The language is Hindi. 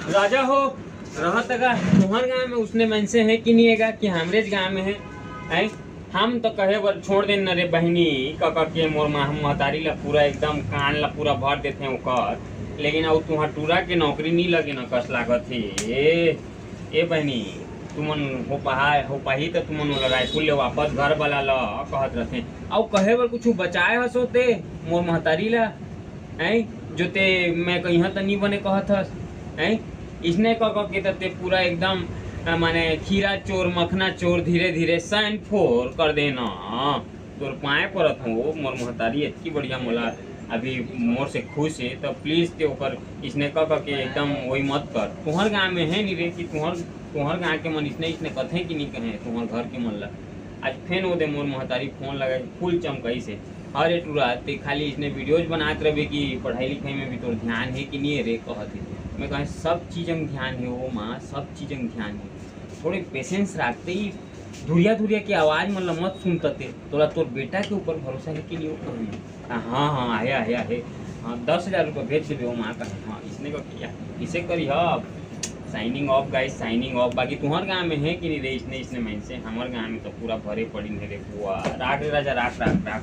राजा हो रहत का तुम्हार गाँव में उसने मन से है कि नहीं है कि हमरे गाँव में है ऐ? हम तो कहे बर छोड़ देन रे बहनी कक के मोर महतारी ला पूरा एकदम कान ला पूरा भर देते ओकर, लेकिन अब तुहा टूरा के नौकरी नहीं लगे न कस लागत है ए बहनी तुमन हो पाही तो तुमन रायपुर ले वापस घर वाला ला कहत रहते और कहे बर कुछ बचाए हसो ते मोर महतारी ला ऐ जो ते मैं कहीं तो नहीं बने कहत हस ऐ इसने कक के ते पूरा एकदम माने खीरा चोर मखना चोर धीरे धीरे सैन फोर कर देना तोर पाए परत हो मोर महतारी इतनी बढ़िया मोला अभी मोर से खुश है तो प्लीज ते ओकर इसने के एकदम वही मत कर। तुहर गाँव में है नहीं रे कि तुहर गाँव के मन इसने कथे कि नहीं कहे तुहर घर के मन ला आज फेन हो दे मोर महतारी फोन लगाए फुल चमकई से अरे टूरा ते खाली इसने वीडियोज बनाते रहे कि पढ़ाई लिखाई में भी तोर ध्यान है कि नहीं है रे कहते मैं कहें सब चीज़ में ध्यान है वो माँ सब चीज़ में ध्यान है थोड़े पेशेंस रखते ही धुरिया की आवाज़ मतलब मत सुनते थोड़ा तोर बेटा के ऊपर भरोसा है कि नहीं वो कहें हाँ आया है हाँ 10,000 रुपये भेज देवे वो माँ कहे हाँ इसने को किया इसे करी अब signing off guys signing off. बाकी तुम्हार गाँव में है कि नहीं रे इसने मैं से हमारे गाँव में तो पूरा भरे पड़ी है रे बुआ राख रे राजा राख।